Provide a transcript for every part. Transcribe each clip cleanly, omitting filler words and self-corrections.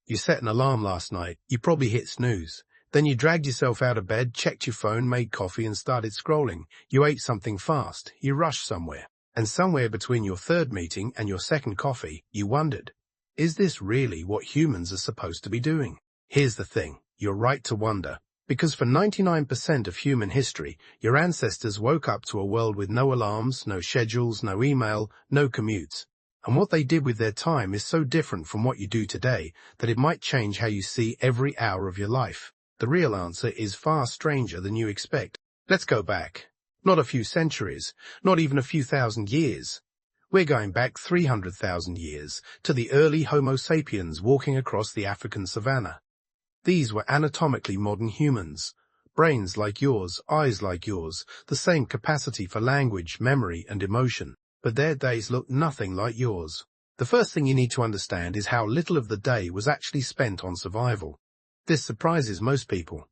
You set an alarm last night, you probably hit snooze. Then you dragged yourself out of bed, checked your phone, made coffee and started scrolling. You ate something fast, you rushed somewhere. And somewhere between your third meeting and your second coffee, you wondered, is this really what humans are supposed to be doing? Here's the thing, you're right to wonder. Because for 99% of human history, your ancestors woke up to a world with no alarms, no schedules, no email, no commutes. And what they did with their time is so different from what you do today that it might change how you see every hour of your life. The real answer is far stranger than you expect. Let's go back. Not a few centuries, not even a few thousand years. We're going back 300,000 years to the early Homo sapiens walking across the African savanna. These were anatomically modern humans. Brains like yours, eyes like yours, the same capacity for language, memory, and emotion. But their days looked nothing like yours. The first thing you need to understand is how little of the day was actually spent on survival. This surprises most people.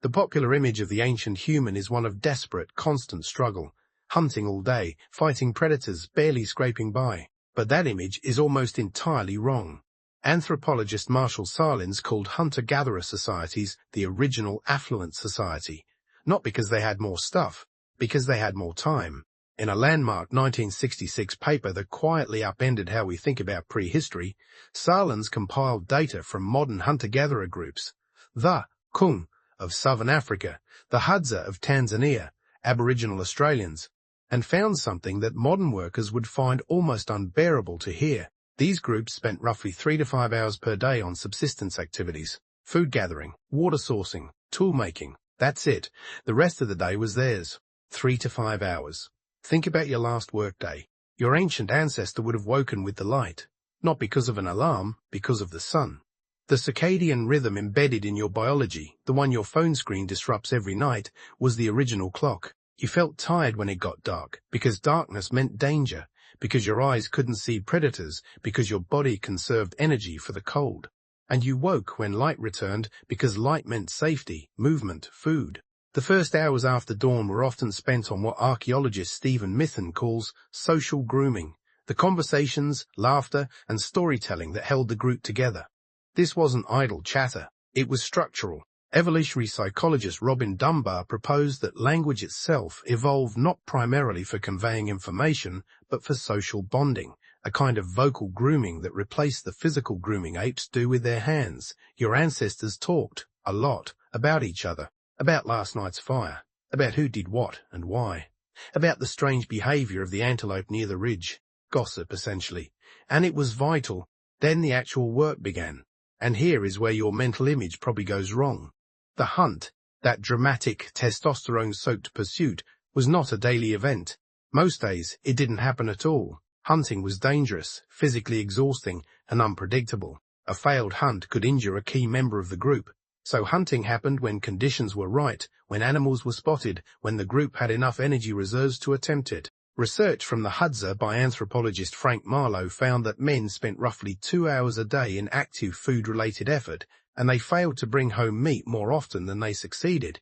The popular image of the ancient human is one of desperate, constant struggle, hunting all day, fighting predators, barely scraping by. But that image is almost entirely wrong. Anthropologist Marshall Sahlins called hunter-gatherer societies the original affluent society, not because they had more stuff, because they had more time. In a landmark 1966 paper that quietly upended how we think about prehistory, Sahlins compiled data from modern hunter-gatherer groups, the Kung of southern Africa, the Hadza of Tanzania, Aboriginal Australians, and found something that modern workers would find almost unbearable to hear. These groups spent roughly 3 to 5 hours per day on subsistence activities, food gathering, water sourcing, tool making. That's it. The rest of the day was theirs. 3 to 5 hours. Think about your last workday. Your ancient ancestor would have woken with the light, not because of an alarm, because of the sun. The circadian rhythm embedded in your biology, the one your phone screen disrupts every night, was the original clock. You felt tired when it got dark, because darkness meant danger, because your eyes couldn't see predators, because your body conserved energy for the cold. And you woke when light returned, because light meant safety, movement, food. The first hours after dawn were often spent on what archaeologist Stephen Mithen calls social grooming, the conversations, laughter, and storytelling that held the group together. This wasn't idle chatter, it was structural. Evolutionary psychologist Robin Dunbar proposed that language itself evolved not primarily for conveying information, but for social bonding, a kind of vocal grooming that replaced the physical grooming apes do with their hands. Your ancestors talked, a lot, about each other. About last night's fire, about who did what and why, about the strange behavior of the antelope near the ridge, gossip essentially, and it was vital. Then the actual work began, and here is where your mental image probably goes wrong. The hunt, that dramatic, testosterone-soaked pursuit, was not a daily event. Most days, it didn't happen at all. Hunting was dangerous, physically exhausting, and unpredictable. A failed hunt could injure a key member of the group. So hunting happened when conditions were right, when animals were spotted, when the group had enough energy reserves to attempt it. Research from the Hadza by anthropologist Frank Marlowe found that men spent roughly 2 hours a day in active food-related effort, and they failed to bring home meat more often than they succeeded.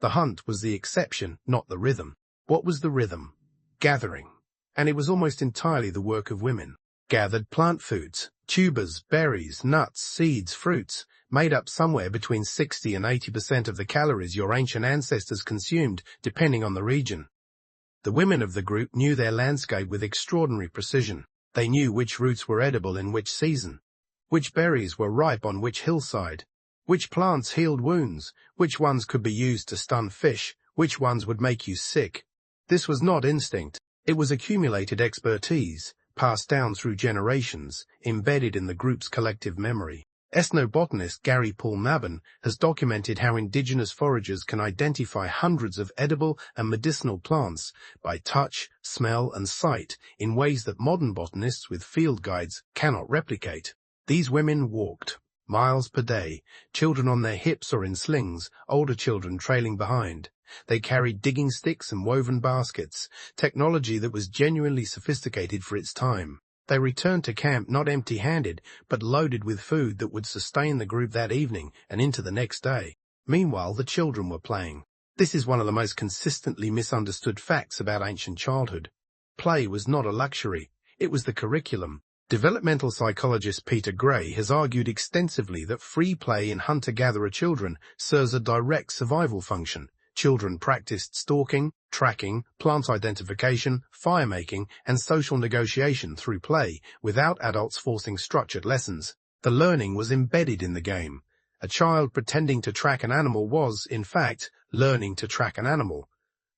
The hunt was the exception, not the rhythm. What was the rhythm? Gathering. And it was almost entirely the work of women. Gathered plant foods, tubers, berries, nuts, seeds, fruits, made up somewhere between 60 and 80% of the calories your ancient ancestors consumed, depending on the region. The women of the group knew their landscape with extraordinary precision. They knew which roots were edible in which season, which berries were ripe on which hillside, which plants healed wounds, which ones could be used to stun fish, which ones would make you sick. This was not instinct. It was accumulated expertise, passed down through generations, embedded in the group's collective memory. Ethnobotanist Gary Paul Mabon has documented how indigenous foragers can identify hundreds of edible and medicinal plants by touch, smell, and sight in ways that modern botanists with field guides cannot replicate. These women walked, miles per day, children on their hips or in slings, older children trailing behind. They carried digging sticks and woven baskets, technology that was genuinely sophisticated for its time. They returned to camp not empty-handed, but loaded with food that would sustain the group that evening and into the next day. Meanwhile, the children were playing. This is one of the most consistently misunderstood facts about ancient childhood. Play was not a luxury. It was the curriculum. Developmental psychologist Peter Gray has argued extensively that free play in hunter-gatherer children serves a direct survival function. Children practiced stalking, tracking, plant identification, fire-making, and social negotiation through play without adults forcing structured lessons. The learning was embedded in the game. A child pretending to track an animal was, in fact, learning to track an animal.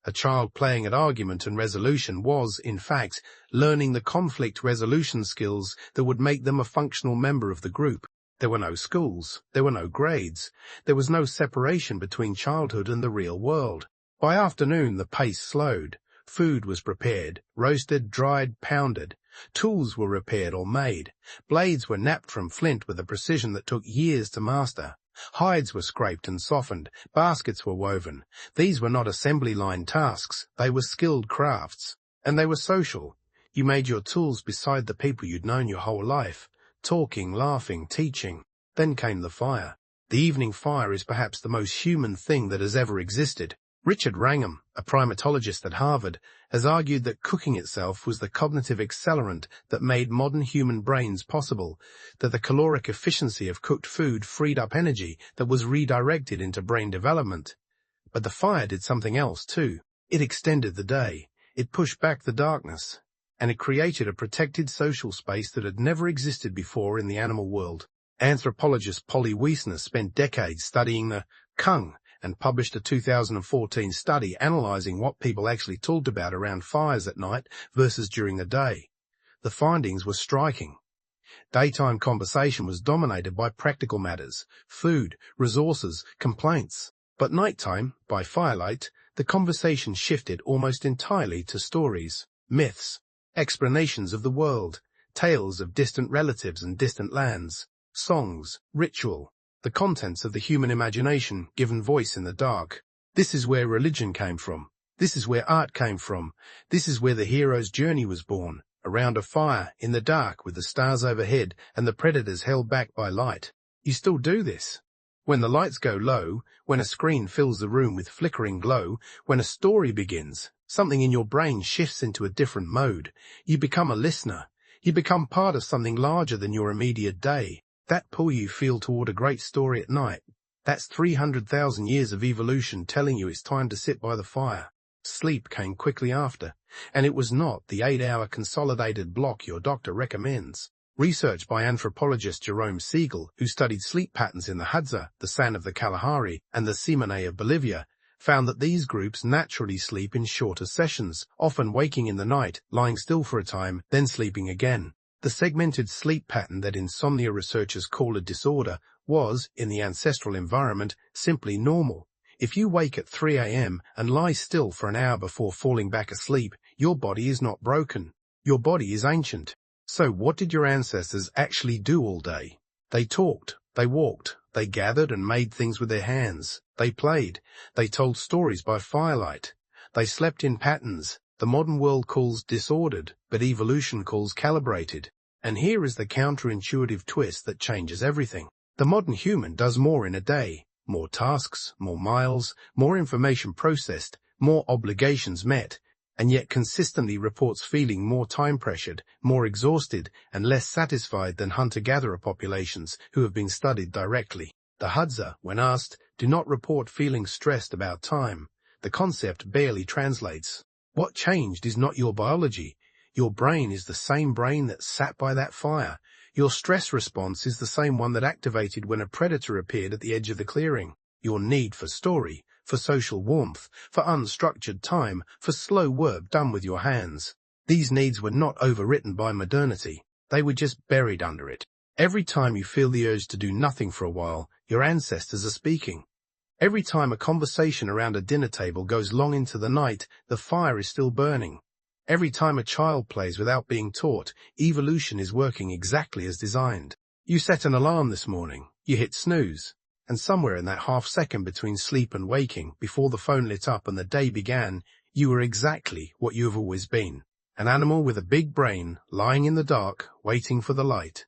A child playing at argument and resolution was, in fact, learning the conflict resolution skills that would make them a functional member of the group. There were no schools, there were no grades, there was no separation between childhood and the real world. By afternoon the pace slowed. Food was prepared, roasted, dried, pounded. Tools were repaired or made. Blades were knapped from flint with a precision that took years to master. Hides were scraped and softened. Baskets were woven. These were not assembly line tasks. They were skilled crafts. And they were social. You made your tools beside the people you'd known your whole life. Talking, laughing, teaching. Then came the fire. The evening fire is perhaps the most human thing that has ever existed. Richard Wrangham, a primatologist at Harvard, has argued that cooking itself was the cognitive accelerant that made modern human brains possible, that the caloric efficiency of cooked food freed up energy that was redirected into brain development. But the fire did something else too. It extended the day, it pushed back the darkness, and it created a protected social space that had never existed before in the animal world. Anthropologist Polly Wiesner spent decades studying the Kung, and published a 2014 study analyzing what people actually talked about around fires at night versus during the day. The findings were striking. Daytime conversation was dominated by practical matters, food, resources, complaints. But nighttime, by firelight, the conversation shifted almost entirely to stories, myths, explanations of the world, tales of distant relatives and distant lands, songs, ritual, the contents of the human imagination given voice in the dark. This is where religion came from. This is where art came from. This is where the hero's journey was born, around a fire, in the dark, with the stars overhead and the predators held back by light. You still do this. When the lights go low, when a screen fills the room with flickering glow, when a story begins, something in your brain shifts into a different mode. You become a listener. You become part of something larger than your immediate day. That pull you feel toward a great story at night, that's 300,000 years of evolution telling you it's time to sit by the fire. Sleep came quickly after, and it was not the 8-hour consolidated block your doctor recommends. Research by anthropologist Jerome Siegel, who studied sleep patterns in the Hadza, the San of the Kalahari, and the Tsimane of Bolivia, found that these groups naturally sleep in shorter sessions, often waking in the night, lying still for a time, then sleeping again. The segmented sleep pattern that insomnia researchers call a disorder was, in the ancestral environment, simply normal. If you wake at 3 a.m. and lie still for an hour before falling back asleep, your body is not broken. Your body is ancient. So what did your ancestors actually do all day? They talked, they walked, they gathered and made things with their hands. They played, they told stories by firelight. They slept in patterns. The modern world calls disordered, but evolution calls calibrated. And here is the counterintuitive twist that changes everything. The modern human does more in a day. More tasks, more miles, more information processed, more obligations met, and yet consistently reports feeling more time-pressured, more exhausted, and less satisfied than hunter-gatherer populations who have been studied directly. The Hadza, when asked, do not report feeling stressed about time. The concept barely translates. What changed is not your biology. Your brain is the same brain that sat by that fire. Your stress response is the same one that activated when a predator appeared at the edge of the clearing. Your need for story, for social warmth, for unstructured time, for slow work done with your hands. These needs were not overwritten by modernity. They were just buried under it. Every time you feel the urge to do nothing for a while, your ancestors are speaking. Every time a conversation around a dinner table goes long into the night, the fire is still burning. Every time a child plays without being taught, evolution is working exactly as designed. You set an alarm this morning, you hit snooze, and somewhere in that half second between sleep and waking, before the phone lit up and the day began, you were exactly what you have always been. An animal with a big brain, lying in the dark, waiting for the light.